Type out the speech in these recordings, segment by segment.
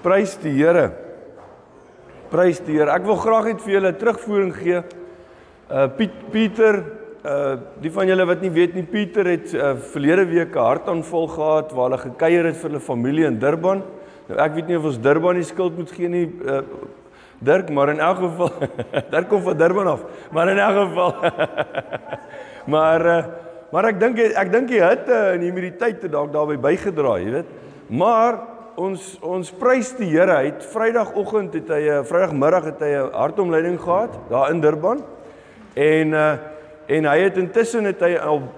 Prys die Here. Prys die Here. Ek wil graag net vir julle terugvoering gee. Pieter, die van julle wat nie weet nie, Pieter het verlede week 'n hartaanval gehad waar hulle gekuier het vir hulle familie in Durban. Nou ek weet nie of ons Durban die skuld moet gee nie, Dirk, maar in elk geval, Dirk kom van Durban af, maar in elk geval, maar ek dink die hitte en die humiditeit het dalk daarby bygedra, jy weet. Maar ons prys die Here. Hy het Vrydagmiddag het hy 'n hartomleiding gehad daar in Durban. En hy het intussen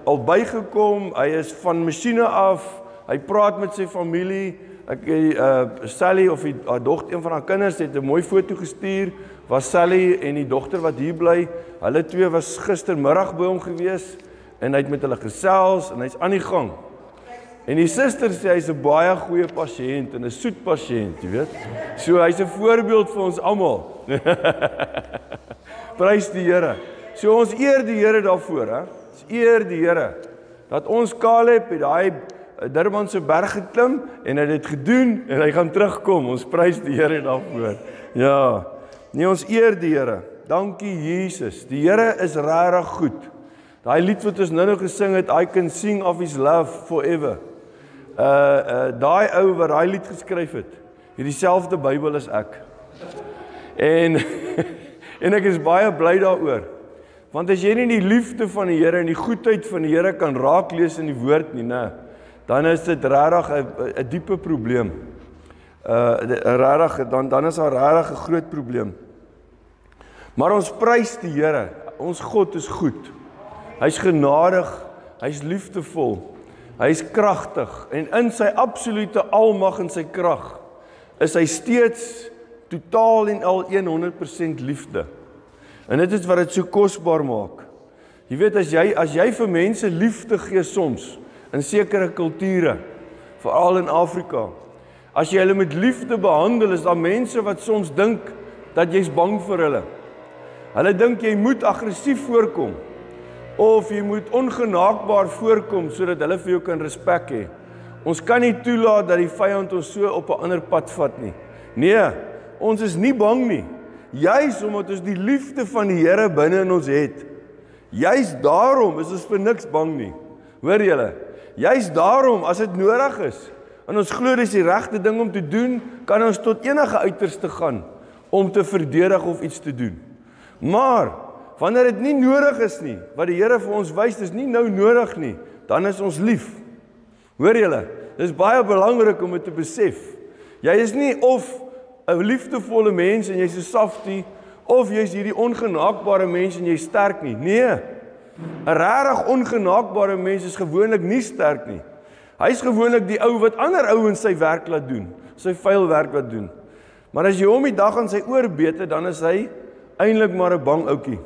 al bygekom. Hy is van masjiene af. Hy praat met sy familie. Sally of haar dogter, een van haar kinders het 'n mooi foto gestuur. Was Sally en die dogter wat hier bly. Hulle twee was gistermiddag by hom gewees en hy het met hulle gesels en hy's aan die gang. En die suster sê hy's 'n baie goeie pasiënt en 'n soet pasiënt, jy weet. So hy's 'n voorbeeld vir ons almal. Prys die Here. So ons eer die Here daarvoor, hè. Ons eer die Here dat ons Caleb het daai Durban se berg geklim en hy het dit gedoen en hy gaan terugkom. Ons prys die Here daarvoor. Ja. Nee, ons eer die Here. Dankie Jesus. Die Here is regtig goed. Daai lied wat ons nou gesing het, I can sing of his love forever. Daai ou wat daai lied geskryf het, dieselfde Bybel as ek. En ek is baie bly daaroor. Want as jy nie die liefde van die Here en die goedheid van die Here kan raak lees in die woord nie, dan is dit regtig 'n diepe probleem. Dan is daar regtig 'n groot probleem. Maar ons prys die Here. Ons God is goed. Hy's genadig, hy's liefdevol. Hy's kragtig en in sy absolute almag en sy krag is hy steeds totaal en al 100% liefde. En dit is wat dit so kosbaar maak. Jy weet, as jy vir mense liefde gee soms in sekere kulture, veral in Afrika, as jy hulle met liefde behandel, is daar mense wat soms dink dat jy's bang vir hulle. Hulle dink jy moet aggressief voorkom of jy moet ongenaakbaar voorkom sodat hulle vir jou kan respek hê. Ons kan nie toelaat dat die vyand ons so op 'n ander pad vat nie. Nee, ons is nie bang nie. Juis omdat ons die liefde van die Here binne in ons het. Juis daarom is ons vir niks bang nie. Hoor julle? Juis daarom, as dit nodig is, en ons glo dis die regte ding om te doen, kan ons tot enige uiterste gaan om te verdedig of iets te doen. Maar wanneer dit nie nodig is nie, wat die Here vir ons wys, dis nie nou nodig nie, dan is ons lief. Hoor julle? Dis baie belangrik om dit te besef. Jy is nie of 'n liefdevolle mens en jy's 'n softie, of jy's hierdie ongenaakbare mens en jy's sterk nie. Nee, 'n regtig ongenaakbare mens is gewoonlik nie sterk nie. Hy's gewoonlik die ou wat ander ouens sy werk laat doen, sy vuil werk laat doen. Maar as jy hom die dag aan sy oor beete, dan is hy eintlik maar 'n bang ouetjie.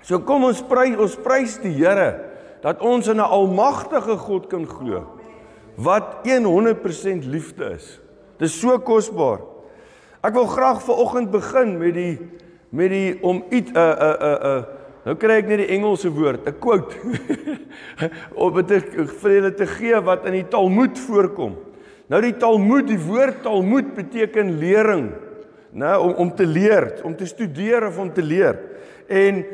So kom ons prys die Here dat ons in 'n almagtige God kan glo wat 100% liefde is. Dit is so kosbaar. Ek wil graag vanoggend begin met die om iets nou kry ek net die Engelse woord, 'n quote om dit vir julle te gee wat in die Talmud voorkom. Nou die Talmud, die woord Talmud beteken lering, om te leer, om te studeer of om te leer. En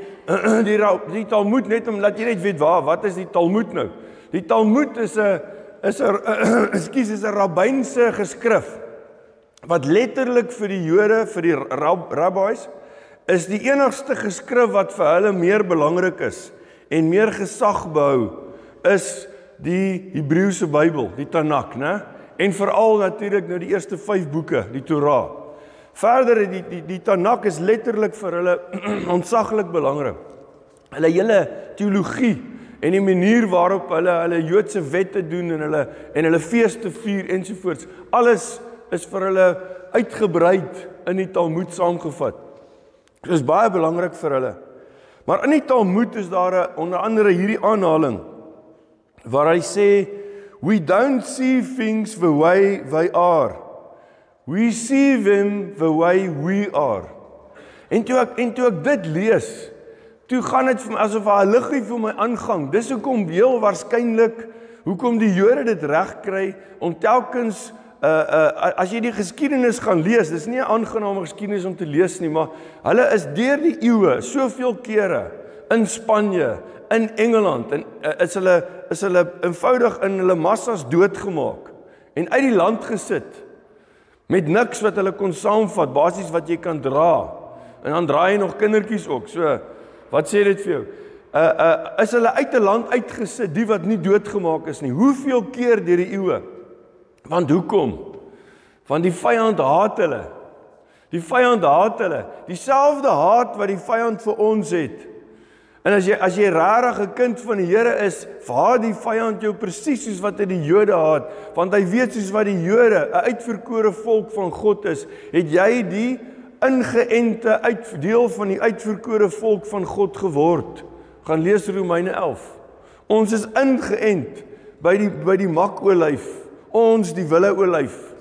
die Talmud, net om laat jy net weet wat is die Talmud nou? Die Talmud is 'n rabbynse geskrif wat letterlik vir die Jode, vir die rabbis, is die enigste geskrif wat vir hulle meer belangrik is en meer gesag behou, is die Hebreëse Bybel, die Tanakh, né? En veral natuurlik nou die eerste 5 boeke, die Torah. Verder, die Tanakh is letterlik vir hulle ontsaglik belangrik. Hulle hele teologie en die manier waarop hulle Joodse wette doen en hulle feeste vier ensovoorts, alles is vir hulle uitgebreid in die Talmud saamgevat. Dit is baie belangrik vir hulle. Maar in die Talmud is daar onder andere hierdie aanhaling waar hy sê, we don't see things the way they are. We see them the way we are. En toe ek dit lees, toe gaan dit vir my asof 'n liggie vir my aangang. Dis hoekom heel waarskynlik hoekom die Jode dit reg kry om telkens as jy die geskiedenis gaan lees, dis nie 'n aangename geskiedenis om te lees nie, maar hulle is deur die eeue soveel kere in Spanje, in Engeland, en is hulle eenvoudig in hulle massas doodgemaak en uit die land gesit met niks wat hulle kon saamvat, basies wat jy kan dra. En dan draai jy nog kindertjies ook. So, wat sê dit vir jou? Is hulle uit 'n land uitgesit, die wat nie doodgemaak is nie. Hoeveel keer deur die eeue? Want hoekom? Want die vyand haat hulle. Die vyand haat hulle. Dieselfde haat wat die vyand vir ons het. En as jy regtig 'n kind van die Here is, haat die vyand jou presies soos wat hy die Jode haat, want hy weet soos wat die Jode 'n uitverkore volk van God is, het jy die ingeënte deel van die uitverkore volk van God geword. Gaan lees Romeine 11. Ons is ingeënt by die makolyf, ons die wille olyf.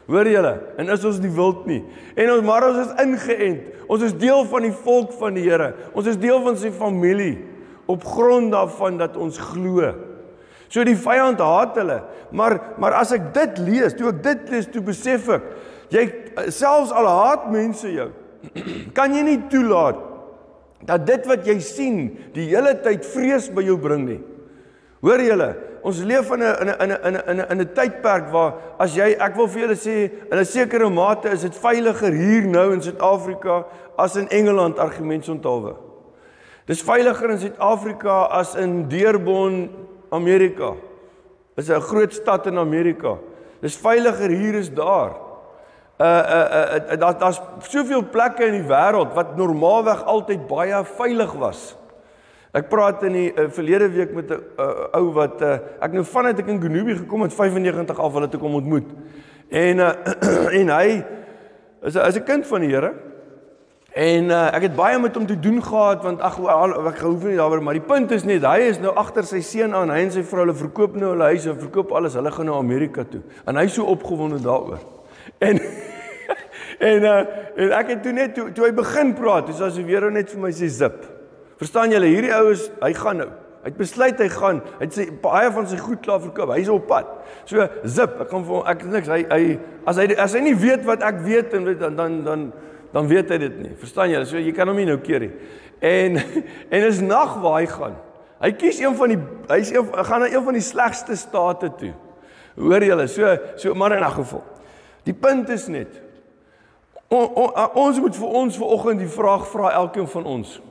Hoor julle? En is ons die wild nie. Maar ons is ingeënt. Ons is deel van die volk van die Here. Ons is deel van sy familie op grond daarvan dat ons glo. So die vyand haat hulle. Maar as ek dit lees, toe besef ek, selfs al haat mense jou, kan jy nie toelaat dat dit wat jy sien die hele tyd vrees by jou bring nie. Hoor julle, ons leef in 'n tydperk waar ek wil vir julle sê, in 'n sekere mate is dit veiliger hier nou in Suid-Afrika as in Engeland, argumentsonthaalwe. Dis veiliger in Suid-Afrika as in Dearborn, Amerika. Dis 'n groot stad in Amerika. Dis veiliger hier as daar. Daar's soveel plekke in die wêreld wat normaalweg altyd baie veilig was. Ek praat in die verlede week met 'n ou wat ek nou vanuit ek in Genoobie gekom het 95 af hulle toe kom ontmoet. En hy is 'n kind van die Here. En ek het baie met hom te doen gehad want ek hoef nie daaroor, maar die punt is net hy is nou agter sy seun aan, hy en sy vrou, hulle verkoop nou hulle huis en verkoop alles, hulle gaan nou Amerika toe. En hy is so opgewonde daaroor. En ek het toe net toe hy begin praat, dis asof weer net vir my sê zip. Verstaan julle, hierdie ou is, hy gaan nou. Hy het besluit hy gaan. Hy het sy baie van sy goed klaar verkoop. Hy is op pad. So zip, ek gaan vir hom, ek niks. As hy nie weet wat ek weet dan weet hy dit nie. Verstaan julle? So jy kan hom nie nou keer nie. En is nag waar hy gaan. Hy kies gaan na een van die slegste state toe. Hoor julle? So maar in 'n geval. Die punt is net ons moet vir ons vanoggend die vraag vra, elkeen van ons.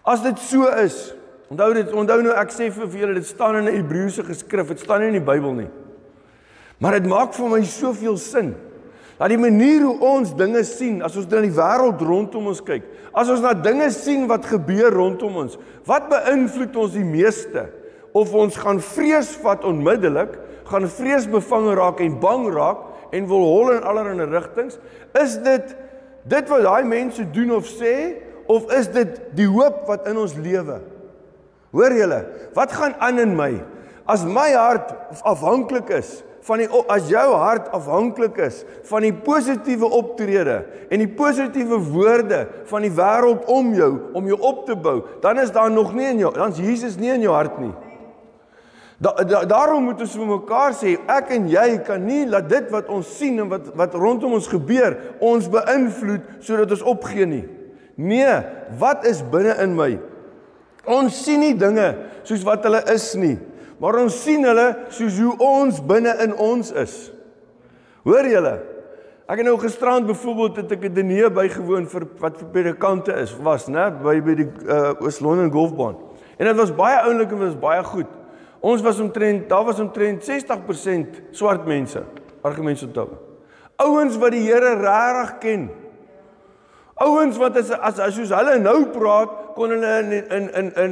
As dit so is, onthou nou ek sê vir julle, dit staan in 'n Hebreëse geskrif, dit staan nie in die Bybel nie. Maar dit maak vir my soveel sin, dat die manier hoe ons dinge sien, as ons na die wêreld rondom ons kyk, as ons na dinge sien wat gebeur rondom ons, wat beïnvloed ons die meeste? Of ons gaan vrees vat onmiddellik, gaan vreesbevange raak en bang raak, en wil hol in allerlei rigtings, is dit wat daai mense doen of sê, of is dit die hoop wat in ons lewe? Hoor julle, wat gaan aan in my? As my hart afhanklik is, as jou hart afhanklik is van die positiewe optrede en die positiewe woorde van die wêreld om jou op te bou, dan is daar nog nie in jou, dan is Jesus nie in jou hart nie. Daarom moet ons vir mekaar sê, ek en jy kan nie laat dit wat ons sien en wat rondom ons gebeur, ons beïnvloed sodat ons opgee nie. Nee, wat is binne in my? Ons sien nie dinge soos wat hulle is nie, maar ons sien hulle soos hoe ons binne in ons is. Hoor julle? Ek het nou gisterand byvoorbeeld het ek 'n diner bygewoon vir wat vir predikante was, né, by die Oos-London golfbaan. En dit was baie oulik en dit was baie goed. Daar was omtrent 60% swart mense, argumentsonthaalwe. Ouens wat die Here regtig ken. Ouens wat soos hulle nou praat, kon hulle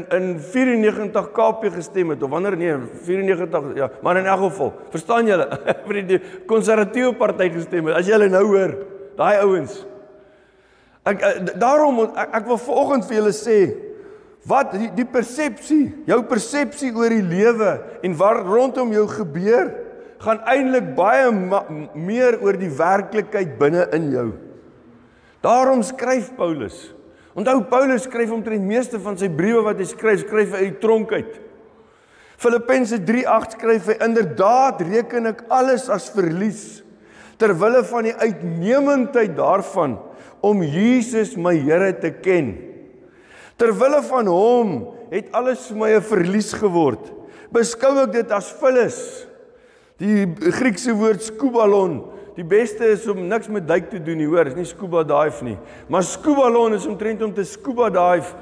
in 94 KP gestem het, of wanneer nie, 94, ja, maar in elk geval, verstaan julle, vir die konservatiewe party gestem het, as julle nou hoor, daai ouens. Daarom, ek wil vanoggend vir julle sê, wat die persepsie, jou persepsie oor die lewe en wat rondom jou gebeur, gaan eintlik baie meer oor die werklikheid binne in jou. Daarom skryf Paulus. Onthou, Paulus skryf omtrent meeste van sy briewe wat hy skryf hy uit die tronk uit. Filippense 3:8 skryf hy, inderdaad reken ek alles as verlies, ter wille van die uitnemendheid daarvan om Jesus my Here te ken. Ter wille van hom het alles vir my 'n verlies geword. Beskou ek dit as vullis. Die Griekse woord skubalon, die beste is om niks met duik te doen nie, hoor, is nie scuba dive nie. Maar skubalon is omtrent om te scuba dive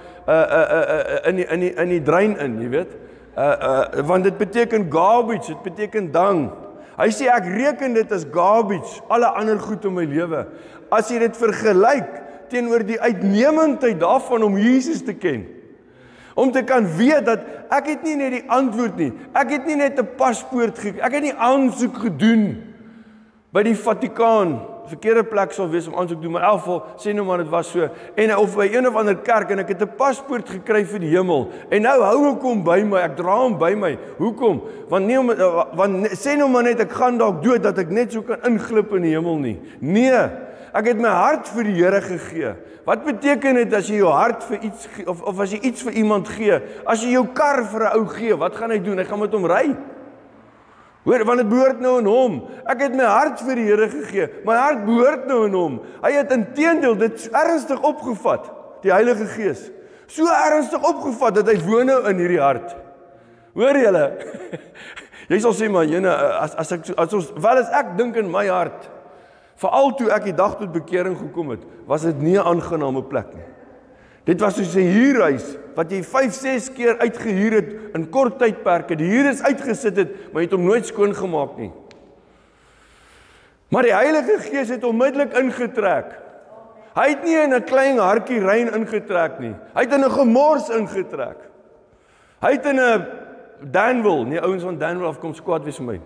in die drein in, jy weet. Want dit beteken garbage, dit beteken dang. Hy sê ek reken dit as garbage, alle ander goed in my lewe. As jy dit vergelyk teenoor die uitnemendheid daarvan om Jesus te ken. Om te kan weet dat ek het nie net die antwoord nie. Ek het nie net 'n paspoort gekry. Ek het nie aansoek gedoen by die Vatikaan. Verkeerde plek sal wees om aansoek doen, maar in elk geval sê nou maar dit was so. En of by een of ander kerk en ek het 'n paspoort gekry vir die hemel. En nou hou ek hom by my. Ek dra hom by my. Hoekom? Want sê nou maar net ek gaan dalk dood dat ek net so kan inglip in die hemel nie. Nee. Ek het my hart vir die Here gegee. Wat beteken dit as jy jou hart vir iets of as jy iets vir iemand gee? As jy jou kar vir 'n ou gee, wat gaan hy doen? Hy gaan met hom ry. Hoor, want dit behoort nou aan hom. Ek het my hart vir die Here gegee. My hart behoort nou aan hom. Hy het inteendeel dit ernstig opgevat, die Heilige Gees. So ernstig opgevat dat hy woon nou in hierdie hart. Hoor julle? Jy sal sê maar jene, as ek dink in my hart, veral toe ek die dag tot bekering gekom het, was dit nie 'n aangename plek nie. Dit was soos 'n huurhuis, wat jy 5-6 keer uitgehuur het in kort tydperke. Die huur is uitgesit het, maar jy het hom nooit skoon gemaak nie. Maar die Heilige Gees het onmiddellik ingetrek. Hy het nie in 'n klein hartjie rein ingetrek nie. Hy het in 'n gemors ingetrek. Hy het in 'n Danville, nie ouens van Danville afkom skwaad wees vir my.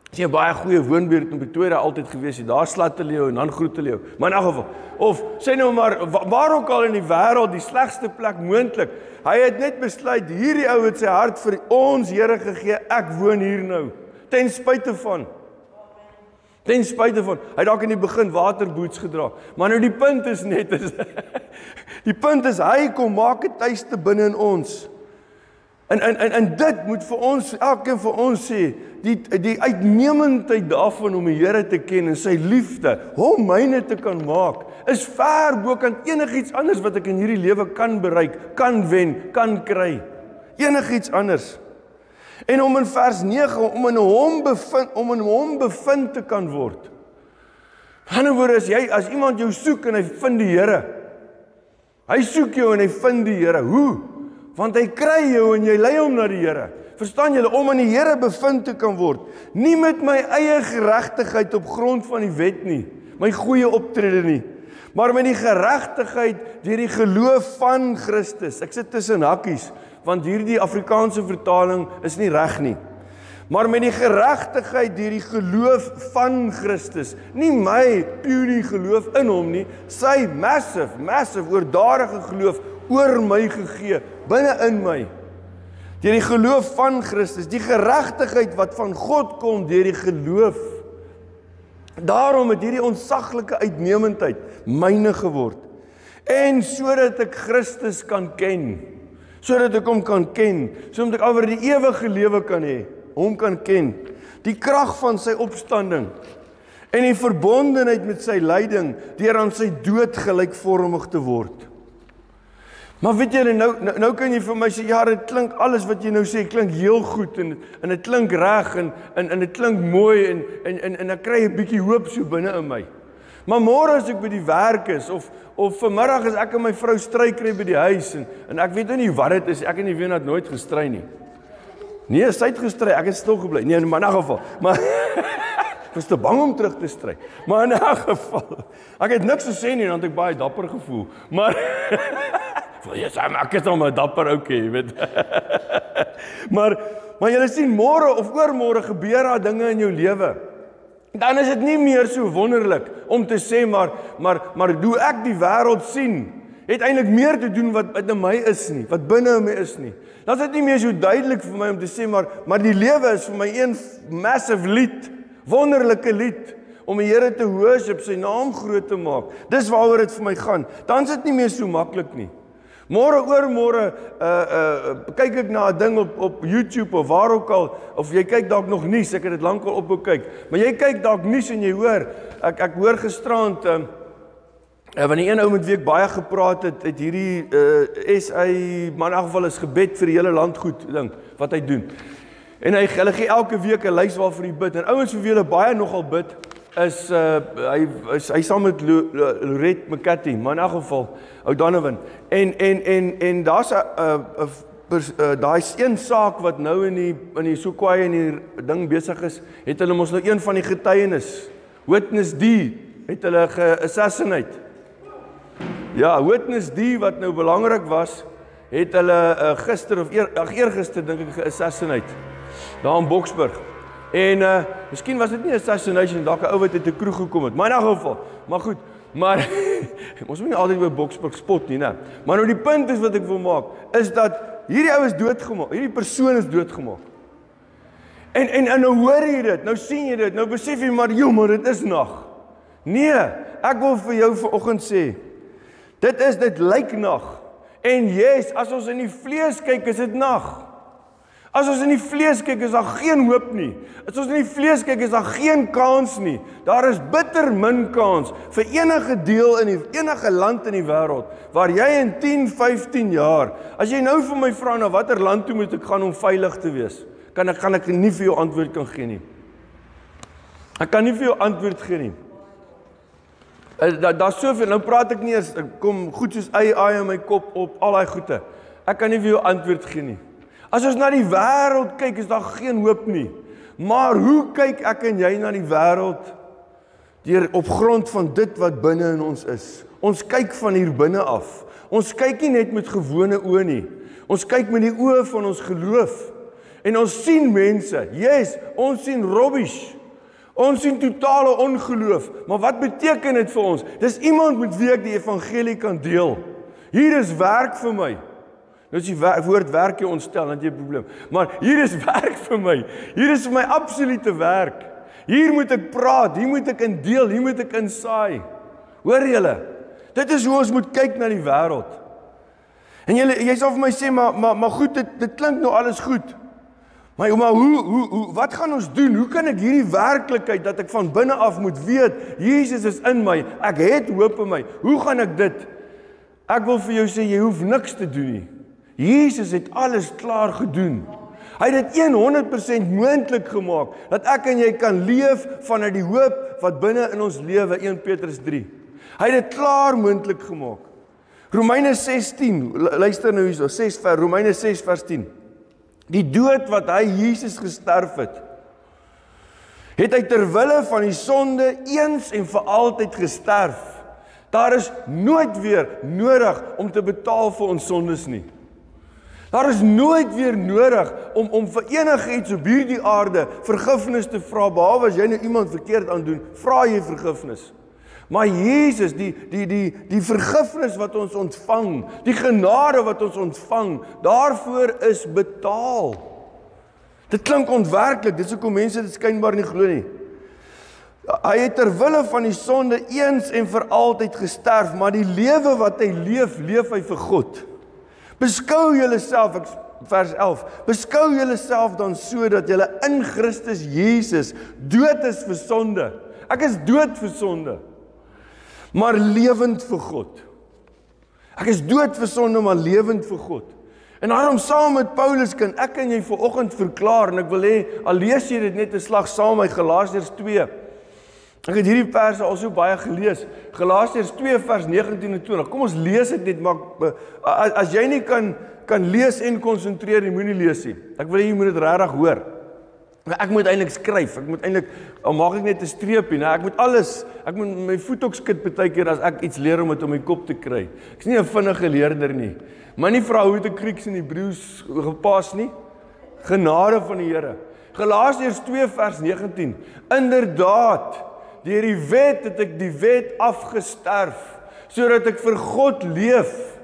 Dis 'n baie goeie woonbuurt in Pretoria altyd gewees het. Daar slat hulle jou en dan groet hulle jou. Maar in elk geval, of sê nou maar waar ook al in die wêreld, die slegste plek moontlik. Hy het net besluit hierdie ou het sy hart vir ons Here gegee. Ek woon hier nou. Ten spyte van. Ten spyte van. Hy het dalk in die begin waterboots gedra. Maar nou die punt is net die punt is hy kom maak 'n tuiste binne in ons. En dit moet vir ons, elkeen vir ons sê, die uitnemendheid daarvan om die Here te ken en sy liefde, hom myne te kan maak, is ver bokant enigiets anders wat ek in hierdie lewe kan bereik, kan wen, kan kry. Enigiets anders. En om in vers 9, om in hom bevind te kan word. In ander woorde, as iemand jou soek en hy vind die Here, hy soek jou en hy vind die Here, hoe? Want hy kry jou en jy lei hom na die Here. Verstaan julle, om in die Here bevind te kan word, nie met my eie geregtigheid op grond van die wet nie, my goeie optrede nie, maar met die geregtigheid deur die geloof van Christus. Ek sit tussen hakkies, want hierdie Afrikaanse vertaling is nie reg nie. Maar met die geregtigheid deur die geloof van Christus, nie my puny geloof in hom nie, sy massive oordadige geloof oor my gegee, binne in my. Deur die geloof van Christus, die geregtigheid wat van God kom deur die geloof. Daarom het hierdie ontsaglike uitnemendheid myne geword. En sodat ek Christus kan ken, sodat ek hom kan ken, sodat ek oor die ewige lewe kan hê, hom kan ken, die krag van sy opstanding en die verbondenheid met sy lyding deur aan sy dood gelykvormig te word. Maar weet julle, nou kan jy vir my sê, ja, dit klink alles wat jy nou sê, klink heel goed en dit klink reg en dit klink mooi en ek kry 'n bietjie hoop so binne in my. Maar môre as ek by die werk is of vanmiddag as ek en my vrou stry kry by die huis en ek weet nie wat dit is, ek en die Wena het nooit gestry nie. Nee, sy het gestry, ek het stil gebly. Nee, maar in 'n geval, maar ek was te bang om terug te stry. Maar in 'n geval, ek het niks gesê nie, want ek baie dapper gevoel. Maar ek is al 'n dapper ouetjie, jy weet. maar julle sien, môre of oormôre gebeur daar dinge in jou lewe. Dan is dit nie meer so wonderlik om te sê, maar hoe ek die wêreld sien, het eintlik meer te doen wat in my is nie, wat binne in my is nie. Dan is dit nie meer so duidelik vir my om te sê, maar die lewe is vir my een massive lied, wonderlike lied, om die Here te worship, sy naam groot te maak. Dis waaroor dit vir my gaan. Dan is dit nie meer so maklik nie. Môre oormôre kyk ek na 'n ding op YouTube of waar ook al, of jy kyk dalk nog nuus, ek het dit lankal op kyk. Maar jy kyk dalk nuus en jy hoor, ek hoor gisterand want die een ou met wie ek baie gepraat het hierdie SA, maar in elk geval is gebed vir die hele land goed ding wat hy doen. En hulle gee elke week 'n lys waarvoor hy bid. En ouens vir wie hulle baie nogal bid is hy saam met Lorette McCarthy, maar in elk geval ou Donovan. En daar's daai een saak wat nou in die Sokoai en die ding besig is, het hulle mos nou een van die getuienis, Witness D, het hulle ge-assassinate. Ja, Witness D wat nou belangrik was, het hulle gister of eergister dink ek ge-assassinate daar in Boksburg. En miskien was dit nie assassination, dalk 'n ou wat uit 'n kroeg gekom het, maar in elk geval, maar goed, maar ons moet nie altyd by Boksburg spot nie, né? Maar nou die punt is wat ek wil maak, is dat hierdie ou is doodgemaak, hierdie persoon is doodgemaak. En nou hoor jy dit, nou sien jy dit, nou besef jy maar dit is nag. Nee, ek wil vir jou vanoggend sê, dit lyk nag. En yes, as ons in die vlees kyk, is dit nag. As ons in die vlees kyk, is daar geen hoop nie. As ons in die vlees kyk, is daar geen kans nie. Daar is bitter min kans vir enige deel in enige land in die wêreld, waar jy in 10, 15 jaar, as jy nou vir my vra na watter land toe moet ek gaan om veilig te wees, kan ek nie vir jou antwoord kan gee nie. Ek kan nie vir jou antwoord gee nie. Daar's soveel, nou praat ek nie eers, kom goed soos AI in my kop op, al daai goede. Ek kan nie vir jou antwoord gee nie. As ons na die wêreld kyk, is daar geen hoop nie. Maar hoe kyk ek en jy na die wêreld? Op grond van dit wat binne in ons is. Ons kyk van hier binne af. Ons kyk nie net met gewone oë nie. Ons kyk met die oë van ons geloof. En ons sien mense. Yes, ons sien rubbish. Ons sien totale ongeloof. Maar wat beteken dit vir ons? Dis iemand met wie ek die evangelie kan deel. Hier is werk vir my. Nou as die woord werk jy ontstel, dan het jy 'n probleem. Maar hier is werk vir my. Hier is vir my absolute werk. Hier moet ek praat, hier moet ek in deel, hier moet ek in saai. Hoor julle? Dit is hoe ons moet kyk na die wêreld. En jy sal vir my sê, maar goed, dit klink nou alles goed. Maar hoe, wat gaan ons doen? Hoe kan ek hierdie werklikheid, dat ek van binne af moet weet, Jesus is in my, ek het hoop in my. Hoe gaan ek dit? Ek wil vir jou sê, jy hoef niks te doen nie. Jesus het alles klaar gedoen. Hy het dit 100% moontlik gemaak, dat ek en jy kan leef vanuit die hoop wat binne in ons lewe, 1 Petrus 3. Hy het dit klaar moontlik gemaak. Romeine 6:10, luister nou hierso, Romeine 6 vers 10. Die dood wat hy Jesus gesterf het hy ter wille van die sonde eens en vir altyd gesterf. Daar is nooit weer nodig om te betaal vir ons sondes nie. Daar is nooit weer nodig om vir enigiets op hierdie aarde vergifnis te vra, behalwe as jy nou iemand verkeerd aandoen, vra jy vergifnis. Maar Jesus, die vergifnis wat ons ontvang, die genade wat ons ontvang, daarvoor is betaal. Dit klink onwerklik, dis hoekom mense dit skynbaar nie glo nie. Hy het ter wille van die sonde eens en vir altyd gesterf, maar die lewe wat hy leef, leef hy vir God. Beskou julleself, vers 11, beskou julleself dan so dat julle in Christus Jesus dood is vir sonde. Ek is dood vir sonde, maar lewend vir God. Ek is dood vir sonde, maar lewend vir God. En daarom saam met Paulus kan ek en jy vanoggend verklaar, en ek wil hê, al lees jy dit net 'n slag saam met Galasiërs 2. Ek het hierdie verse al so baie gelees. Galasiërs 2 vers 19 en 20. Kom ons lees dit net, maar as jy nie kan lees en konsentreer, jy moenie lees nie. Ek wil hê jy moet dit regtig hoor. Ek moet eintlik skryf. Ek moet eintlik, al maak ek net 'n streepie, ek moet my voet ook skud baie keer as ek iets leer om dit om my kop te kry. Ek's nie 'n vinnige leerder nie. Maar nie vra hoe te Grieks en Hebreëus gepas nie. Genade van die Here. Galasiërs 2 vers 19. Inderdaad, deur die wet het ek die wet afgesterf, sodat ek vir God leef.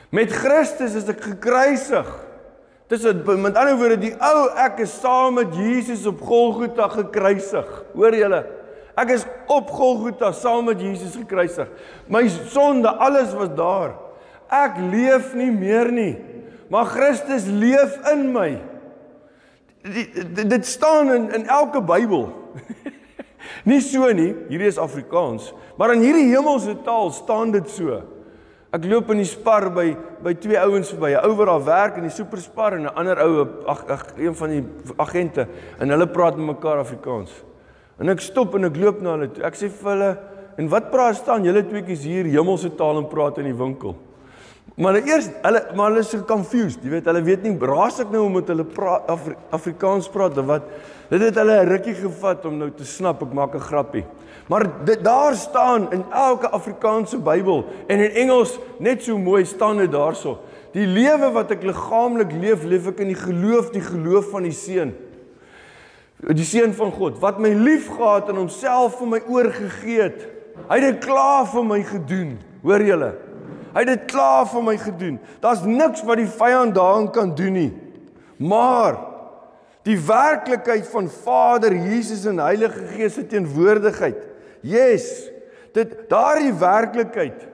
Met Christus is ek gekruisig. Met ander woorde, die ou ek is saam met Jesus op Golgotha gekruisig. Hoor julle? Ek is op Golgotha saam met Jesus gekruisig. My sonde, alles was daar. Ek leef nie meer nie, maar Christus leef in my. Dit staan in elke Bybel. Nie so nie, hierdie is Afrikaans, maar in hierdie hemelse taal staan dit so. Ek loop in die spar by twee ouens verby, 'n ou wat daar werk in die superspar en 'n ander ou, een van die agente, en hulle praat met mekaar Afrikaans. En ek stop en ek loop na hulle toe. Ek sê vir hulle, en wat staan julle tweeetjies hier hemelse taal en praat in die winkel? Maar hulle is so confused, jy weet, hulle weet nie, raas ek nou omdat hulle Afrikaans praat of wat? Dit het hulle 'n rukkie gevat om nou te snap, ek maak 'n grappie. Maar daar staan in elke Afrikaanse Bybel en in Engels net so mooi staan dit daarso. Die lewe wat ek liggaamlik leef, leef ek in die geloof van die Seun. Die Seun van God, wat my lief gehad en homself vir my oorgegee het. Hy het dit klaar vir my gedoen, hoor julle? Hy het dit klaar vir my gedoen. Daar's niks wat die vyand daarin kan doen nie. Maar die werklikheid van Vader, Jesus en Heilige Gees se teenwoordigheid. Yes, daardie werklikheid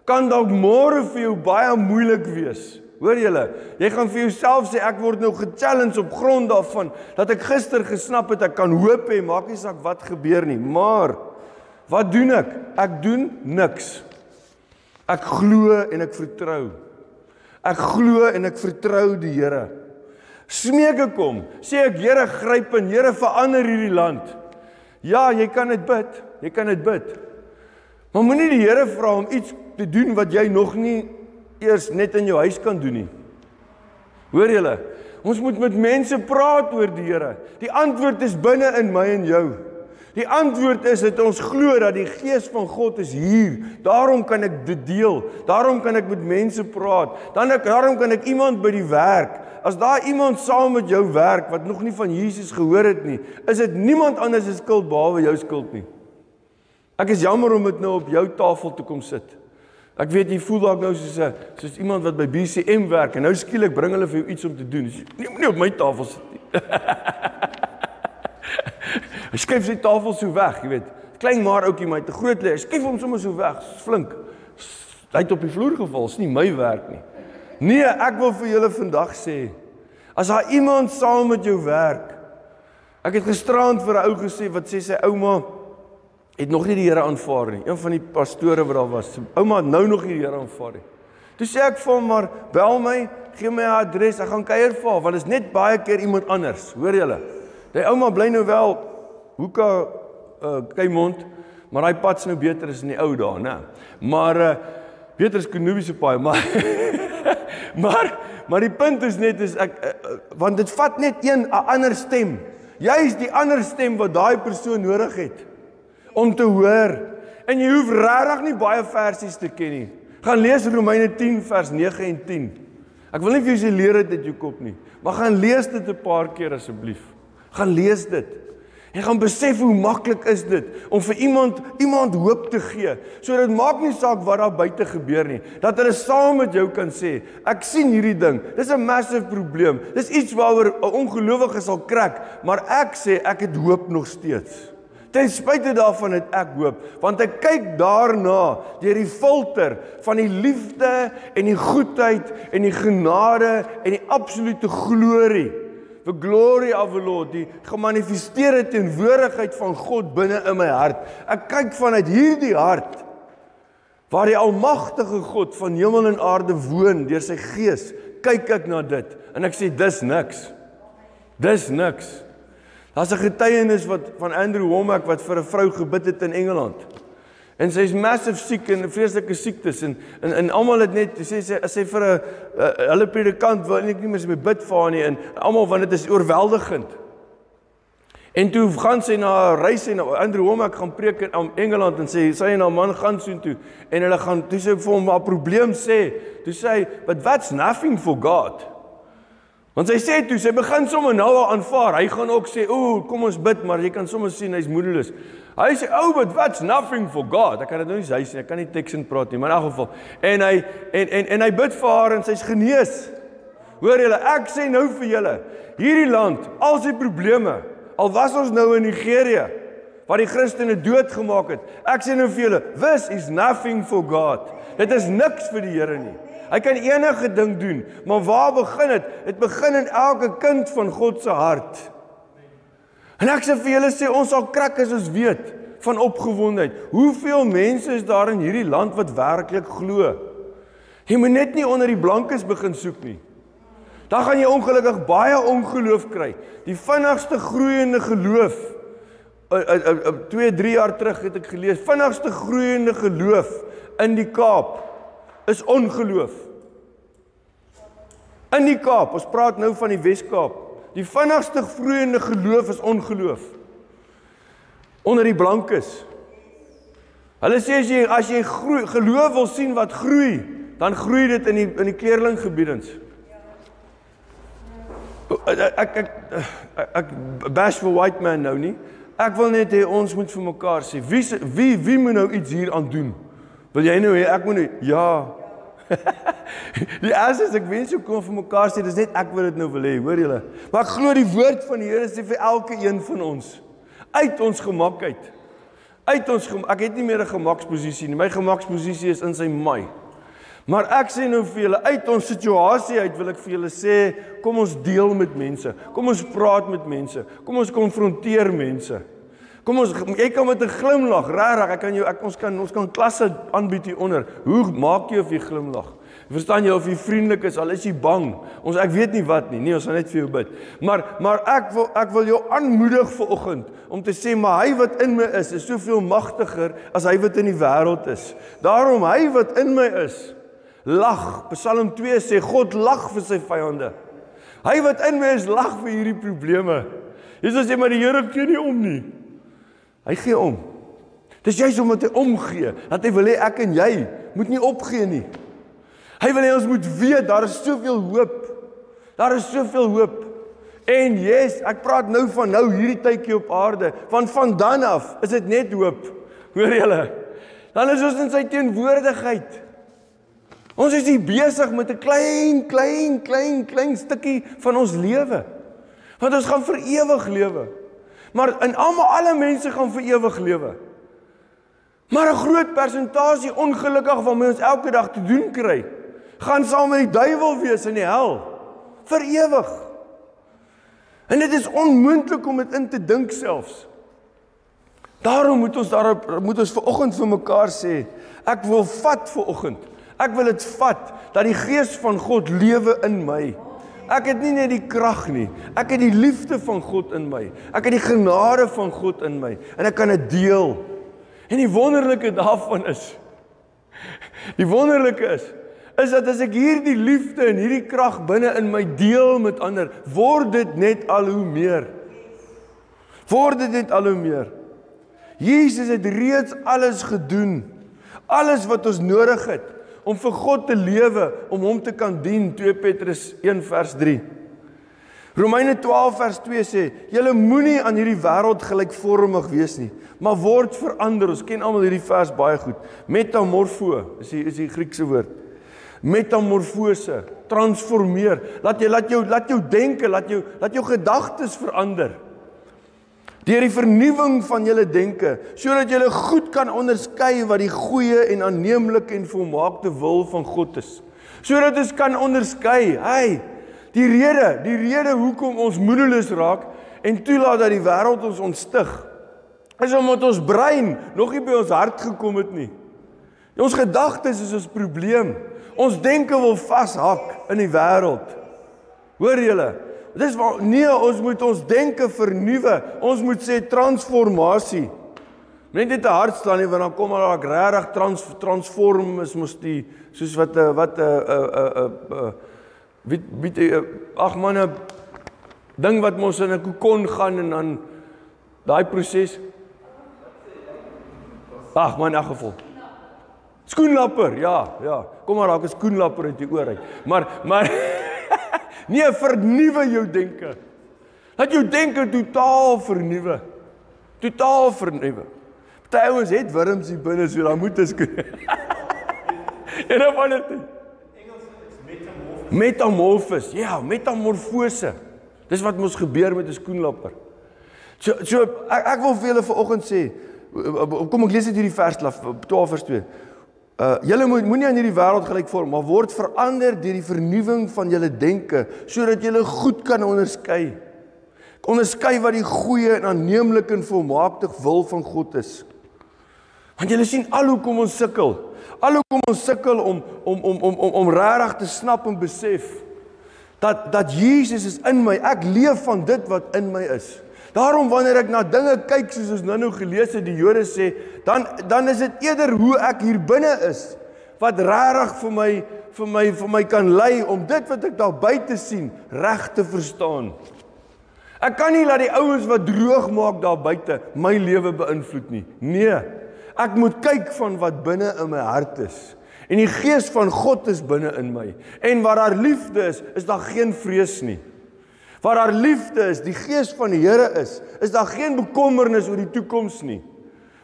kan dalk môre vir jou baie moeilik wees. Hoor julle, jy gaan vir jouself sê, ek word nou gechallenge op grond daarvan, dat ek gister gesnap het, ek kan hoop hê, maak nie saak wat gebeur nie. Maar, wat doen ek? Ek doen niks. Ek glo en ek vertrou. Ek glo en ek vertrou die Here. Smeek ek hom, sê ek, Here gryp in, Here verander hierdie land. Ja, jy kan dit bid. Maar moenie die Here vra om iets te doen wat jy nog nie eers net in jou huis kan doen nie. Hoor julle, ons moet met mense praat oor die Here. Die antwoord is binne in my en jou. Die antwoord is dat ons glo dat die Gees van God is hier. Daarom kan ek dit deel. Daarom kan ek met mense praat. Daarom kan ek iemand by die werk. As daar iemand saam met jou werk wat nog nie van Jesus gehoor het nie, is dit niemand anders se skuld behalwe jou skuld nie. Ek is jammer om dit nou op jou tafel te kom sit. Ek weet jy voel dalk nou soos iemand wat by BCM werk en nou skielik bring hulle vir jou iets om te doen. Jy moenie op my tafel sit nie. Hy skuif sy tafel so weg, jy weet. Klein maar ouetjie, maar hy het 'n groot lê. Hy skuif hom sommer so weg, flink. Hy het op die vloer geval, is nie my werk nie. Nee, ek wil vir julle vandag sê, as daar iemand saam met jou werk, ek het gisterand vir 'n ou gesê, wat sê sy ouma, het nog nie die Here aanvaar nie. Een van die pastore wat daar was, ouma het nou nog nie die Here aanvaar nie. Toe sê ek vir hom, maar bel my, gee my 'n adres, ek gaan kuier vir haar, want is net baie keer iemand anders, hoor julle? Die ouma bly nou wel, Hoeka, Keimond, maar hy pad's nou beter as in die ou dae, né? Maar, beter as Konowie se paai, maar die punt is net, want dit vat net een ander stem. Jy is die ander stem wat daai persoon nodig het, om te hoor. En jy hoef regtig nie baie versies te ken nie. Gaan lees Romeine 10 vers 9 en 10. Ek wil nie vir jou sê leer dit uit jou kop nie, maar gaan lees dit 'n paar keer asseblief. Gaan lees dit. En gaan besef hoe maklik is dit om vir iemand hoop te gee. So dit maak nie saak wat daar buite gebeur nie. Dat hulle saam met jou kan sê, ek sien hierdie ding. Dis 'n massive probleem. Dis iets waaroor 'n ongelowige sal krak, maar ek sê ek het hoop nog steeds. Ten spyte daarvan het ek hoop, want ek kyk daarna deur die filter van die liefde en die goedheid en die genade en die absolute glorie. The glory of the Lord, die gemanifesteerde teenwoordigheid van God binne in my hart. Ek kyk vanuit hierdie hart, waar die almagtige God van hemel en aarde woon, deur sy Gees, kyk ek na dit, en ek sê, dis niks. Dis niks. Daar's 'n getuienis van Andrew Womack, wat vir 'n vrou gebid het in Engeland. En sy is massive siek en vreeslike siektes en almal het net sê vir 'n hulle predikant wil eintlik nie meer sy bid vir haar nie en almal want dit is oorweldigend. En toe gaan sy na 'n reis en Andrew Womack gaan preek in Engeland en sy en haar man gaan soontoe en hulle gaan toe sy vir hom 'n probleem sê. Toe sê hy, "But that's nothing for God." Want sy sê toe, sy begin sommer nou al aanvaar. Hy gaan ook sê, kom ons bid, maar jy kan sommer sien, hy's moedeloos. Hy sê, but that's nothing for God. Ek kan dit nou nie sê, ek kan nie Texan praat nie, maar in elk geval. En hy bid vir haar en sy's genees. Hoor julle, ek sê nou vir julle, hierdie land, al sy probleme, al was ons nou in Nigeria, waar die Christene doodgemaak het. Ek sê nou vir julle, this is nothing for God. Dit is niks vir die Here nie. Hy kan enige ding doen. Maar waar begin dit? Dit begin in elke kind van God se hart. En ek sê vir julle sê, ons sal krak as ons weet van opgewondenheid. Hoeveel mense is daar in hierdie land wat werklik glo? Jy moet net nie onder die blankes begin soek nie. Dan gaan jy ongelukkig baie ongeloof kry. Die vinnigste groeiende geloof, 2-3 jaar terug het ek gelees, vinnigste groeiende geloof in die Kaap is ongeloof. In die Kaap, ons praat nou van die Wes-Kaap, die vinnigste groeiende geloof is ongeloof. Onder die blankes. Hulle sê as jy geloof wil sien wat groei, dan groei dit in die kleerlinggebiedens. Ek bash vir white man nou nie. Ek wil net hê ons moet vir mekaar sê, wie moet nou iets hier aan doen? Wil jy nou hê ek moet nou, ja. Die eerste is ek wens jy kom vir mekaar sê, dis net ek wil dit nou wil hê, hoor julle. Maar ek glo die woord van die Here sê vir elke een van ons, uit ons gemak uit. Ek het nie meer 'n gemaksposisie nie. My gemaksposisie is in sy my. Maar ek sê nou vir julle, uit ons situasie uit wil ek vir julle sê, kom ons deel met mense. Kom ons praat met mense. Kom ons konfronteer mense. Jy kan met 'n glimlag, regtig, ons kan klasse aanbied hier onder. Hoe maak jy of jy glimlag? Verstaan jy of jy vriendelik is, al is jy bang? Ek weet nie wat nie. Nee, ons gaan net vir jou bid. Maar ek wil jou aanmoedig vanoggend om te sê, maar hy wat in my is soveel magtiger as hy wat in die wêreld is. Daarom hy wat in my is, lag. Psalm 2 sê God lag vir sy vyande. Hy wat in my is lag vir hierdie probleme. Jesus sê maar die Here gee nie om nie. Hy gee om. Dis juist omdat hy omgee, dat hy wil hê ek en jy moet nie opgee nie. Hy wil hê ons moet weet daar is soveel hoop. Daar is soveel hoop. En yes, ek praat nou van hierdie tydjie op aarde. Van dan af is dit net hoop. Hoor julle? Dan is ons in sy teenwoordigheid. Ons is hier besig met 'n klein stukkie van ons lewe. Want ons gaan vir ewig lewe. Maar alle mense gaan vir ewig lewe. Maar 'n groot persentasie ongelukkig waarmee ons elke dag te doen kry, gaan saam met die duiwel wees in die hel. Vir ewig. En dit is onmoontlik om dit in te dink selfs. Daarom moet ons vanoggend vir mekaar sê, ek wil vat vanoggend. Ek wil dit vat, dat die Gees van God lewe in my. Ek het nie net die krag nie, ek het die liefde van God in my. Ek het die genade van God in my. En ek kan dit deel. En die wonderlike daarvan is, dat as ek hierdie liefde en hierdie krag binne in my deel met ander, word dit net al hoe meer. Jesus het reeds alles gedoen. Alles wat ons nodig het om vir God te lewe, om hom te kan dien. 2 Petrus 1 vers 3. Romeine 12 vers 2 sê, julle moenie aan hierdie wêreld gelykvormig wees nie, maar word verander. Ons ken almal hierdie vers baie goed. Metamorfo is die Griekse woord. Metamorfose, transformeer. Laat jou denke, laat jou gedagtes verander. Deur die vernuwing van julle denke, sodat julle goed kan onderskei wat die goeie en aanneemlike en volmaakte wil van God is. Sodat ons kan onderskei, die rede hoekom ons moedeloos raak en toelaat dat die wêreld ons ontstig, is omdat ons brein nog nie by ons hart gekom het nie. Ons gedagtes is ons probleem. Ons denke wil vashak in die wêreld. Hoor julle? Ons moet ons denke vernuwe. Ons moet sê transformasie. Net nie te hard staan nie, want dan kom maar regtig transform is mos die, soos ding wat mos in 'n kokon gaan en dan daai proses. In 'n geval. Skoenlapper, ja. Kom maar raak 'n skoenlapper uit die oor uit. Maar nee, vernuwe jou denke. Laat jou denke totaal vernuwe. Party ouens het wurms hier binne, so dan moet ons en dan dit. Engels is metamorphose. Ja, metamorfose. Dis wat mos gebeur met 'n skoenlapper. So ek wil vir julle vanoggend sê, kom ek lees dit hierdie vers 12 vers 2. Julle moenie aan hierdie wêreld gelyk vorm, maar word verander deur die vernuwing van julle denke, sodat julle goed kan onderskei. Onderskei wat die goeie en aanneemlike en volmaakte wil van God is. Want julle sien al hoe kom ons sukkel. Al hoe kom ons sukkel om regtig te snap en besef dat Jesus is in my. Ek leef van dit wat in my is. Daarom wanneer ek na dinge kyk soos ons nou gelees het, die Jode sê, dan is dit eerder hoe ek hier binne is wat regtig vir my kan lei om dit wat ek daar buite sien reg te verstaan. Ek kan nie laat die ouens wat droog maak daar buite my lewe beïnvloed nie. Nee, ek moet kyk van wat binne in my hart is. En die gees van God is binne in my. En waar daar liefde is daar geen vrees nie. Waar daar liefde is, die gees van die Here is daar geen bekommernis oor die toekoms nie.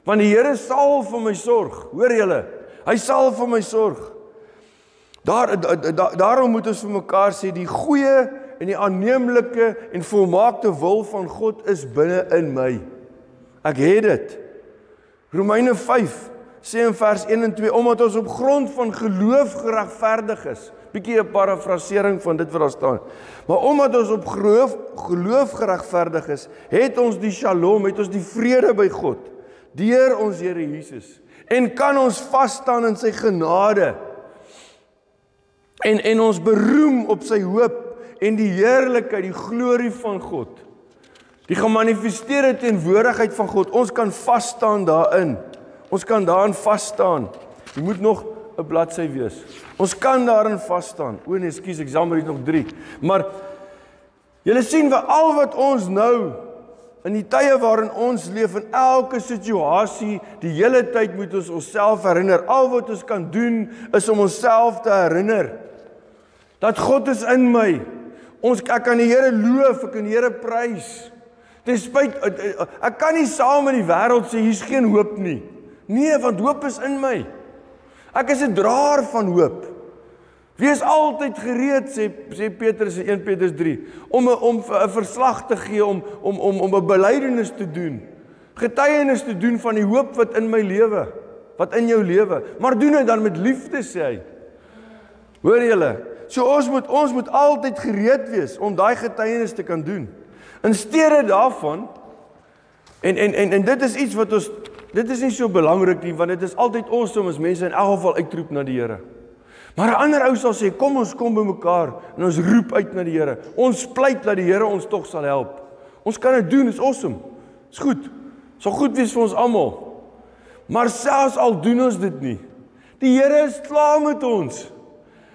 Want die Here sal vir my sorg. Hoor julle? Hy sal vir my sorg. Daarom moet ons vir mekaar sê, die goeie en die aanneemlike en volmaakte wil van God is binne in my. Ek het dit. Romeine 5 sê in vers 1 en 2, omdat ons op grond van geloof geregverdig is. Bietjie 'n parafrasering van dit wat daar staan. Maar omdat ons op geloof geregverdig is, het ons die shalom, het ons die vrede by God, deur ons Here Jesus. En kan ons vas staan in sy genade. En ons beroem op sy hoop en die heerlikheid, die glorie van God. Die gemanifesteerde teenwoordigheid van God. Ons kan vas staan daarin. Ons kan daarin vas staan. Jy moet nog 'n bladsy wees. Ons kan daarin vas staan. O nee, ekskuus, ek jammer hier nog 3. Maar julle sien vir al wat ons nou in die tye waarin ons leef, in elke situasie, die hele tyd moet ons onsself herinner. Al wat ons kan doen is om onsself te herinner dat God is in my. Ek kan die Here loof, ek kan die Here prys. Ten spyte, ek kan nie saam met die wêreld sê hier's geen hoop nie. Nee, want hoop is in my. Ek is 'n draer van hoop. Wees altyd gereed, sê Petrus in 1 Petrus 3, om 'n verslag te gee, om 'n belydenis te doen. Getuienis te doen van die hoop wat in my lewe, wat in jou lewe. Maar doen dit dan met liefde, sê hy. Hoor julle? So ons moet altyd gereed wees om daai getuienis te kan doen. In steede daarvan, en dit is iets wat ons, dit is nie so belangrik nie, want dit is altyd awesome as mense in elk geval uitroep na die Here. Maar 'n ander ou sal sê, kom ons kom by mekaar en ons roep uit na die Here. Ons pleit dat die Here ons tog sal help. Ons kan dit doen, is awesome. Is goed. Sal goed wees vir ons almal. Maar selfs al doen ons dit nie, die Here is klaar met ons.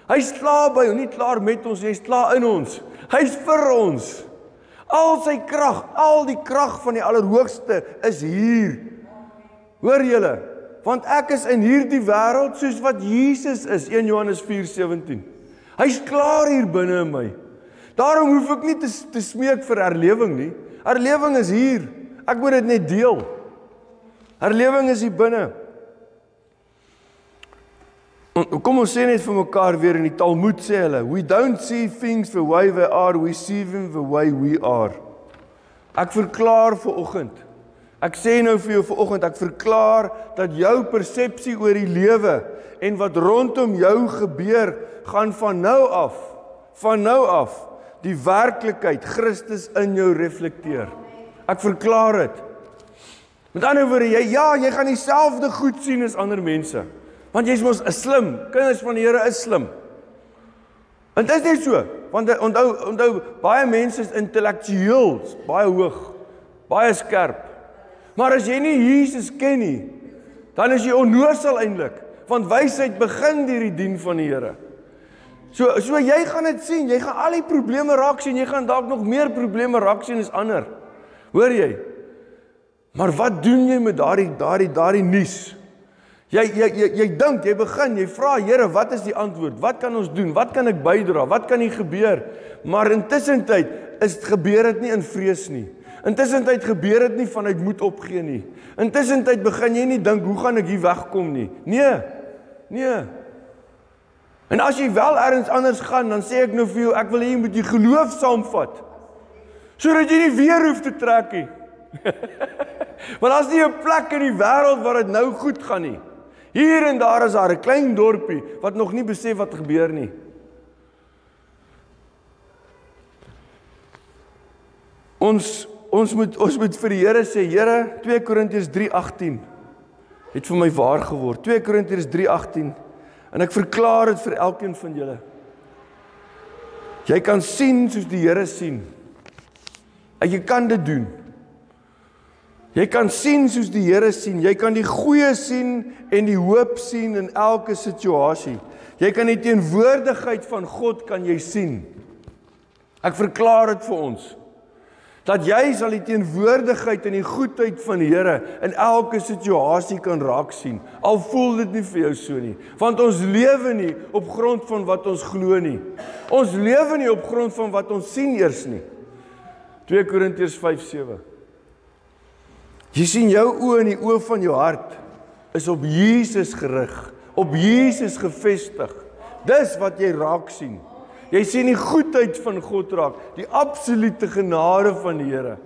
Hy's klaar by ons, nie klaar met ons, hy's klaar in ons. Hy's vir ons. Al sy krag, al die krag van die Allerhoogste is hier. Hoor julle? Want ek is in hierdie wêreld soos wat Jesus is, 1 Johannes 4:17. Hy's klaar hier binne in my. Daarom hoef ek nie te smeek vir herlewing nie. Herlewing is hier. Ek moet dit net deel. Herlewing is hier binne. Kom ons sê net vir mekaar weer in die Talmud sê hulle, we don't see things the way they are, we see them the way we are. Ek verklaar vanoggend. Ek sê nou vir jou vanoggend, ek verklaar dat jou persepsie oor die lewe en wat rondom jou gebeur, gaan van nou af, die werklikheid Christus in jou reflekteer. Ek verklaar dit. Met ander woorde, jy gaan dieselfde goed sien as ander mense. Want jy's mos slim. Kinders van die Here is slim. En dit is nie so, want onthou baie mense is intellektueel, baie hoog, baie skerp. Maar as jy nie Jesus ken nie, dan is jy onnoosel eintlik, want wysheid begin deur die dien van die Here. So jy gaan dit sien, jy gaan al die probleme raak sien, jy gaan dalk nog meer probleme raak sien as ander. Hoor jy? Maar wat doen jy met daardie nuus? Jy dink, jy begin, jy vra Here, wat is die antwoord? Wat kan ons doen? Wat kan ek bydra? Wat kan hier gebeur? Maar intussen tyd gebeur dit nie in vrees nie. Intussen tyd gebeur dit nie vanuit moed opgee nie. Intussen tyd begin jy nie dink, hoe gaan ek hier wegkom nie? Nee. En as jy wel ergens anders gaan, dan sê ek nou vir jou, ek wil hê jy moet jy geloof saamvat. Sodat jy nie weer hoef te trek nie. Want daar's nie 'n plek in die wêreld waar dit nou goed gaan nie. Hier en daar is daar 'n klein dorpie wat nog nie besef wat gebeur nie. Ons moet vir die Here sê, Here, 2 Korintiërs 3:18 het vir my waar geword. 2 Korintiërs 3:18 en ek verklaar dit vir elkeen van julle. Jy kan sien soos die Here sien. En jy kan dit doen. Jy kan sien soos die Here sien. Jy kan die goeie sien en die hoop sien in elke situasie. Jy kan die teenwoordigheid van God kan jy sien. Ek verklaar dit vir ons. Dat jy sal die teenwoordigheid en die goedheid van die Here in elke situasie kan raak sien. Al voel dit nie vir jou so nie. Want ons lewe nie op grond van wat ons glo nie. Ons lewe nie op grond van wat ons sien eers nie. 2 Korintiërs 5:7. Jy sien jou oë en die oë van jou hart is op Jesus gerig, op Jesus gefestig. Dis wat jy raak sien. Jy sien die goedheid van God raak, die absolute genade van die Here.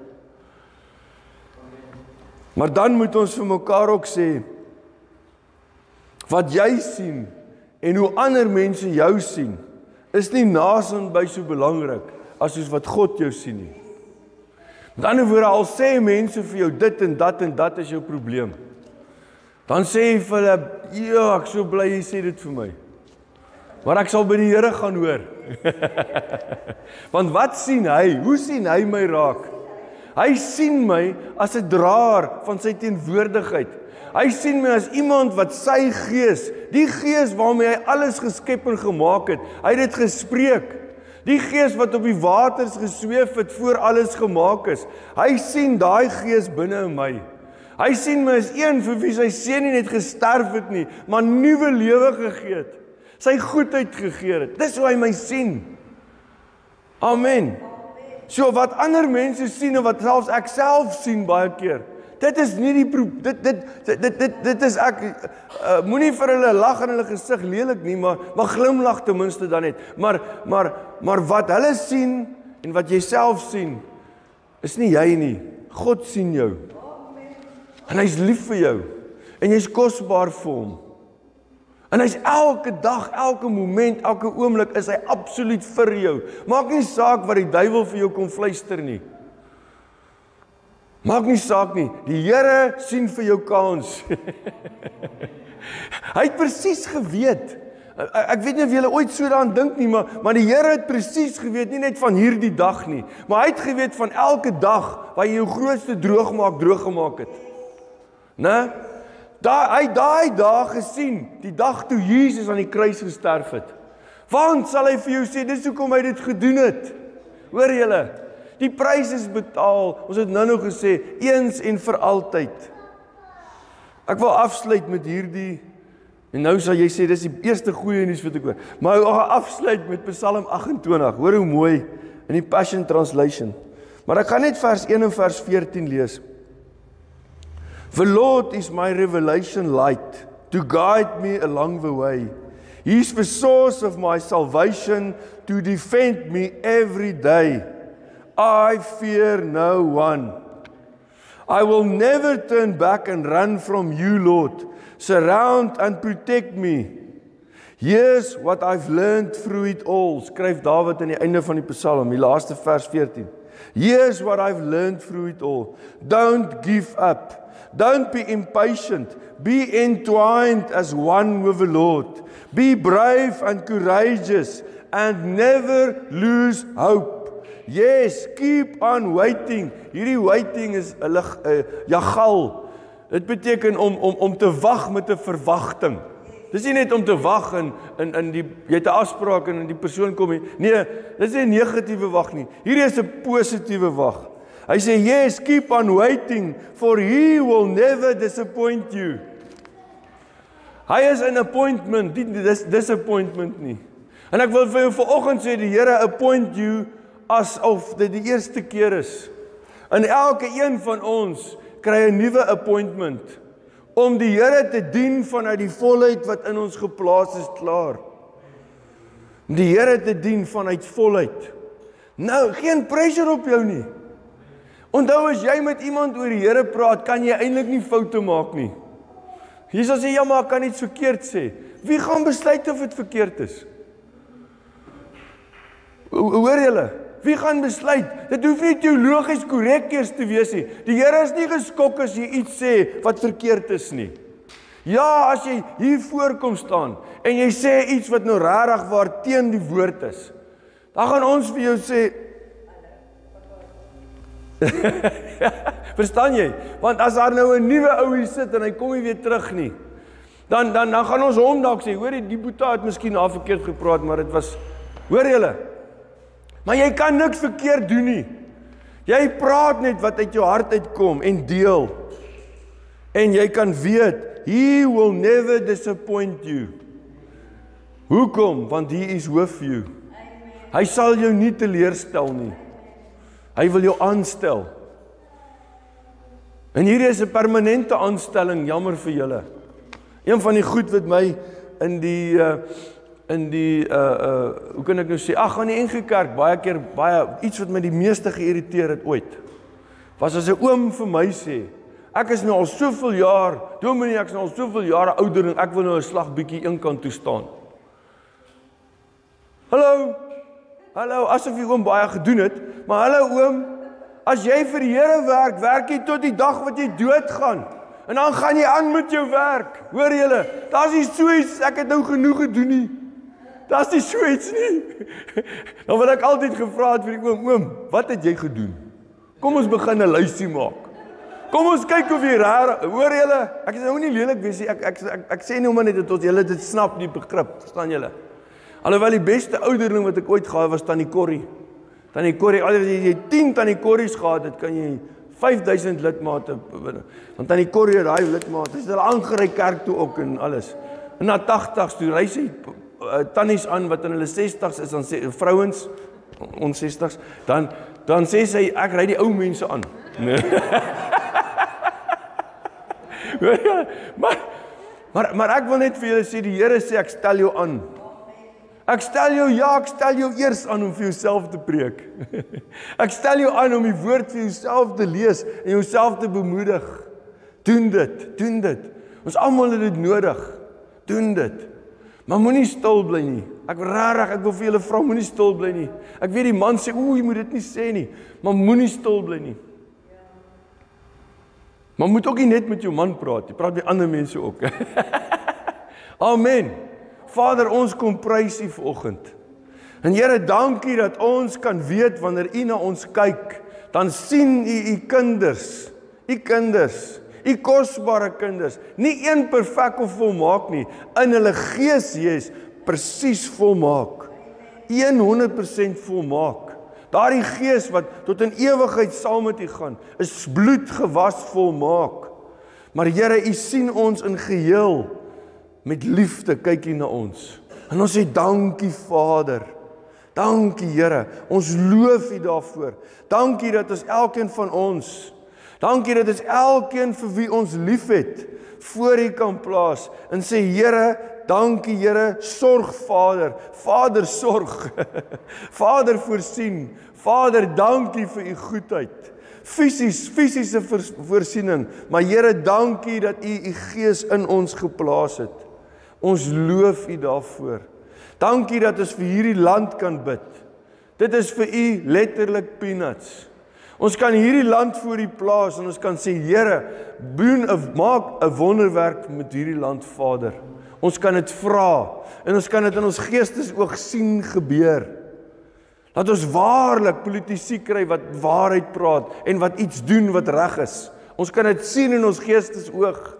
Maar dan moet ons vir mekaar ook sê, wat jy sien en hoe ander mense jou sien, is nie naasby so belangrik as soos wat God jou sien nie. Met ander woorde, al sê mense vir jou dit en dat is jou probleem. Dan sê jy vir hulle, ja, ek so bly jy sê dit vir my. Maar ek sal by die Here gaan hoor. Want wat sien hy? Hoe sien hy my raak? Hy sien my as 'n draer van sy teenwoordigheid. Hy sien my as iemand wat sy gees, die gees waarmee hy alles geskep en gemaak het, hy het dit gespreek. Die gees wat op die waters gesweef het voor alles gemaak is. Hy sien daai gees binne in my. Hy sien my as een vir wie sy seun nie net gesterf het nie, maar nuwe lewe gegee het. Sy goedheid gegee het. Dis hoe hy my sien. Amen. So wat ander mense sien en wat selfs ek self sien baie keer. Dit is nie die dit is ek moenie vir hulle lag in hulle gesig lelik nie, maar glimlag ten minste dan net. Maar wat hulle sien en wat jy self sien is nie jy nie. God sien jou. En hy's lief vir jou en jy's kosbaar vir hom. En hy's elke dag, elke moment, elke oomblik is hy absoluut vir jou. Maak nie saak wat die duiwel vir jou kom fluister nie. Maak nie saak nie. Die Here sien vir jou kans. Hy het presies geweet. Ek weet nie of julle ooit so daaraan dink nie, maar die Here het presies geweet, nie net van hierdie dag nie, maar hy het geweet van elke dag waar jy jou grootste droog gemaak het. Né? Hy het daai dag gesien, die dag toe Jesus aan die kruis gesterf het. Want sal hy vir jou sê, dis hoekom hy dit gedoen het. Hoor julle? Die prys is betaal. Ons het nou gesê, eens en vir altyd. Ek wil afsluit met hierdie, en nou sal jy sê, dis die eerste goeie nuus wat ek hoor. Maar ek gaan afsluit met Psalm 28. Hoor hoe mooi in die Passion Translation. Maar ek gaan net vers 1 en vers 14 lees. The Lord is my revelation light to guide me along the way. He is the source of my salvation to defend me every day. I fear no one. I will never turn back and run from you, Lord. Surround and protect me. Here's what I've learned through it all. Skryf Dawid aan die einde van die Psalm, die laaste vers 14. Here's what I've learned through it all. Don't give up. Don't be impatient. Be entwined as one with the Lord. Be brave and courageous and never lose hope. Yes, keep on waiting. Hierdie waiting is 'n jagal. Dit beteken om te wag met 'n verwagting. Dis nie net om te wag in die jy het 'n afspraak en die persoon kom nie. Nee, dis nie 'n negatiewe wag nie. Hierdie is 'n positiewe wag. Hy sê, yes, keep on waiting, for he will never disappoint you. Hy is an appointment, nie disappointment nie. En ek wil vir jou vanoggend sê, die Here appoint you asof dit die eerste keer is. En elke een van ons kry 'n nuwe appointment om die Here te dien vanuit die volheid wat in ons geplaas is klaar. Om die Here te dien vanuit volheid. Nou, geen pressure op jou nie. Onthou as jy met iemand oor die Here praat, kan jy eintlik nie foute maak nie. Jesus sê, ja, maar ek kan iets verkeerd sê. Wie gaan besluit of dit verkeerd is? Hoor julle? Wie gaan besluit? Dit hoef nie teologies korrek eers te wees nie. Die Here is nie geskok as jy iets sê wat verkeerd is nie. Ja, as jy hier voorkom staan en jy sê iets wat nou regtig waar teen die woord is, dan gaan ons vir jou sê, verstaan jy? Want as daar nou 'n nuwe ou hier sit en hy kom nie weer terug nie, dan gaan ons hom dalk sê, hoor die boeta het miskien na verkeerd gepraat, maar dit was, hoor julle? Maar jy kan niks verkeerd doen nie. Jy praat net wat uit jou hart uitkom en deel. En jy kan weet, He will never disappoint you. Hoekom? Want He is with you. Hy sal jou nie teleurstel nie. Hy wil jou aanstel. En hier is 'n permanente aanstelling, jammer vir julle. Een van die goed wat my in die hoe kan ek nou sê, aan die NG Kerk baie iets wat my die meeste geïrriteer het ooit, was as 'n oom vir my sê, ek is nou al soveel jaar, dominee, ek is nou al soveel jare ouder en ek wil nou 'n slag bietjie eenkant toe staan. Hallo, asof die oom baie gedoen het, maar hallo oom, as jy vir die Here werk, werk jy tot die dag wat jy doodgaan. En dan gaan jy aan met jou werk. Hoor julle, daar's nie so iets, ek het nou genoeg gedoen nie. Daar's nie so iets nie. Dan wil ek altyd gevra het vir die oom, wat het jy gedoen? Kom ons begin 'n lysie maak. Kom ons kyk of jy raar, hoor julle, ek is nou nie lelik wees nie, ek sê nou maar net dat tot julle dit snap, die begrip, verstaan julle? Alhoewel die beste ouderling wat ek ooit gehad was Tannie Corrie. Tannie Corrie, as jy 10 Tannie Corries gehad het, kan jy 5000 lidmate, want Tannie Corrie het daai lidmate, is hulle aangery kerk toe ook en alles. En na 80s toe ry sy tannies aan wat in hulle 60s is, dan sê vrouens, ons 60s, dan sê sy, ek ry die ou mense aan. Maar ek wil net vir julle sê, die Here sê, ek stel jou aan. Ek stel jou eers aan om vir jouself te preek. Ek stel jou aan om die woord vir jouself te lees en jouself te bemoedig. Doen dit. Ons almal het dit nodig. Doen dit. Maar moenie stil bly nie. Ek wil vir julle vra, moenie stil bly nie. Ek weet die man sê, jy moet dit nie sê nie, maar moenie stil bly nie. Maar moet ook nie net met jou man praat, jy praat met ander mense ook. Amen. Vader, ons kom prys U vanoggend. En Here, dankie dat ons kan weet wanneer U na ons kyk, dan sien U kinders, U kosbare kinders, nie een perfek of volmaak nie, in hulle gees is presies volmaak, 100% volmaak. Daardie gees wat tot in ewigheid saam met U gaan, is bloedgewas volmaak. Maar Here, U sien ons in geheel, met liefde kyk U na ons. En ons sê dankie Vader. Dankie Here. Ons loof U daarvoor. Dankie dat ons elkeen van ons, dankie dat ons elkeen vir wie ons liefhet, voor U kan plaas en sê Here, dankie Here, sorg Vader. Vader sorg. Vader voorsien. Vader, dankie vir U goedheid. Fisiese voorsiening, maar Here, dankie dat U Gees in ons geplaas het. Ons loof U daarvoor. Dankie dat ons vir hierdie land kan bid. Dit is vir U letterlik peanuts. Ons kan hierdie land voor U plaas en ons kan sê, Here, maak 'n wonderwerk met hierdie land, Vader. Ons kan dit vra en ons kan dit in ons geestesoog sien gebeur. Laat ons waarlik politici kry wat waarheid praat en wat iets doen wat reg is. Ons kan dit sien in ons geestesoog.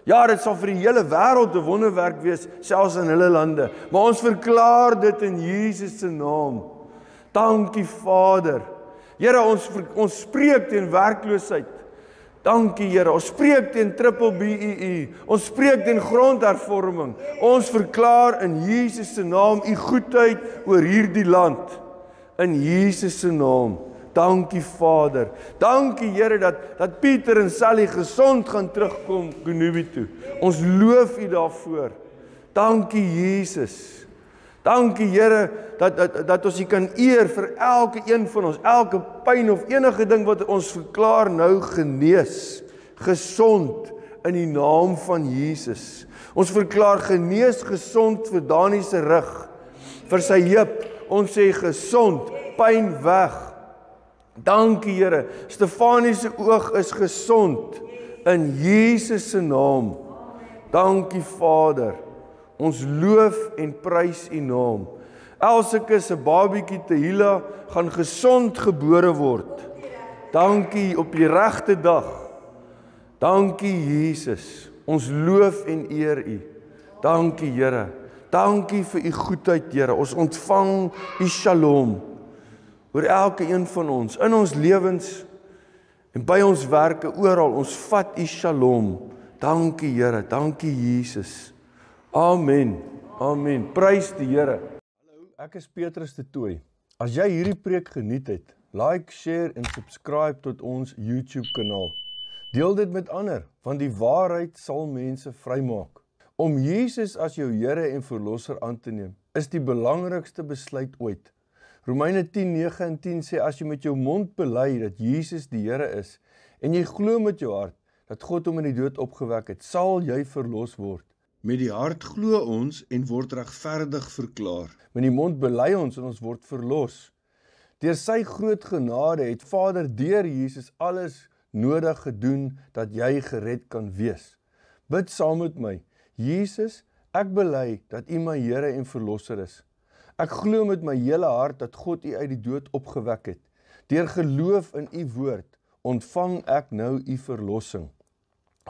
Ja, dit sal vir die hele wêreld 'n wonderwerk wees, selfs in hulle lande. Maar ons verklaar dit in Jesus se naam. Dankie Vader. Here, ons spreek teen werkloosheid. Dankie Here. Ons spreek teen BBBEE. Ons spreek teen grondhervorming. Ons verklaar in Jesus se naam U goedheid oor hierdie land. In Jesus se naam. Dankie Vader. Dankie Here dat Pieter en Sally gesond gaan terugkom Konubi toe. Ons loof U daarvoor. Dankie Jesus. Dankie Here dat ons U kan eer vir elke een van ons, elke pyn of enige ding wat ons verklaar nou genees, gesond in die naam van Jesus. Ons verklaar genees gesond vir Dani se rug, vir sy heup. Ons sê gesond, pyn weg. Dankie Here. Stefanie se oog is gesond in Jesus se naam. Dankie Vader. Ons loof en prys U naam. Elseke se babietjie Tehila gaan gesond gebore word. Dankie op die regte dag. Dankie Jesus. Ons loof en eer U. Dankie Here. Dankie vir U goedheid Here. Ons ontvang U Shalom oor elke een van ons, in ons lewens en by ons werke, oral. Ons vat U Shalom. Dankie Here. Dankie Jesus. Amen. Amen. Prys die Here. Hallo, ek is Petrus de Tooy. As jy hierdie preek geniet het, like, share en subscribe tot ons YouTube kanaal. Deel dit met ander, want die waarheid sal mense vrymaak. Om Jesus as jou Here en Verlosser aan te neem, is die belangrikste besluit ooit. Romeine 10:9 en 10 sê, as jy met jou mond bely dat Jesus die Here is, en jy glo met jou hart, dat God hom in die dood opgewek het, sal jy verlos word. Met die hart glo ons en word regverdig verklaar. Met die mond bely ons en ons word verlos. Deur sy groot genade het Vader deur Jesus alles nodig gedoen dat jy gered kan wees. Bid saam met my. Jesus, ek bely dat U my Here en Verlosser is. Ek glo met my hele hart dat God U uit die dood opgewek het. Deur geloof in U woord ontvang ek nou U verlossing.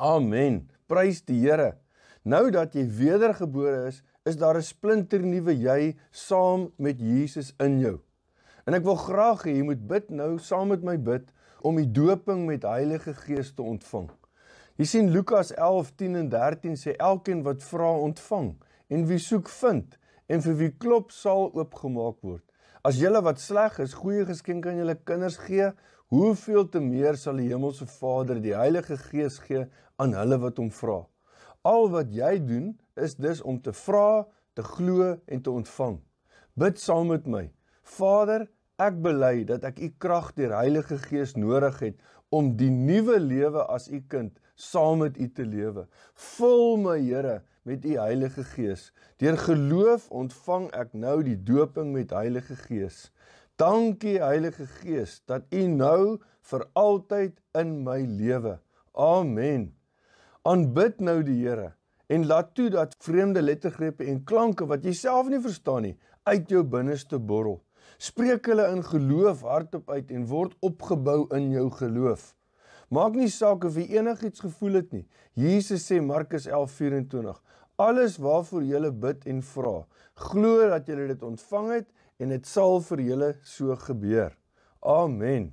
Amen. Prys die Here. Nou dat jy wedergebore is daar 'n splinternuwe jy saam met Jesus in jou. En ek wil graag hê jy moet bid nou, saam met my bid, om die doping met Heilige Gees te ontvang. Jy sien Lukas 11:10 en 13 sê, elkeen wat vra ontvang, en wie soek vind, en vir wie klop sal oopgemaak word. As julle wat sleg is, goeie geskenke aan julle kinders gee, hoeveel te meer sal die Hemelse Vader die Heilige Gees gee aan hulle wat hom vra. Al wat jy doen, is dus om te vra, te glo en te ontvang. Bid saam met my. Vader, ek bely dat ek U krag deur Heilige Gees nodig het om die nuwe lewe as U kind saam met U te lewe. Vul my Here met U Heilige Gees. Deur geloof ontvang ek nou die doping met Heilige Gees. Dankie Heilige Gees dat U nou vir altyd in my lewe. Amen. Aanbid nou die Here en laat toe dat vreemde lettergrepe en klanke wat jy self nie verstaan nie, uit jou binneste borrel. Spreek hulle in geloof hardop uit en word opgebou in jou geloof. Maak nie saak of jy enigiets gevoel het nie. Jesus sê Markus 11:24, alles waarvoor julle bid en vra, glo dat julle dit ontvang het en dit sal vir julle so gebeur. Amen.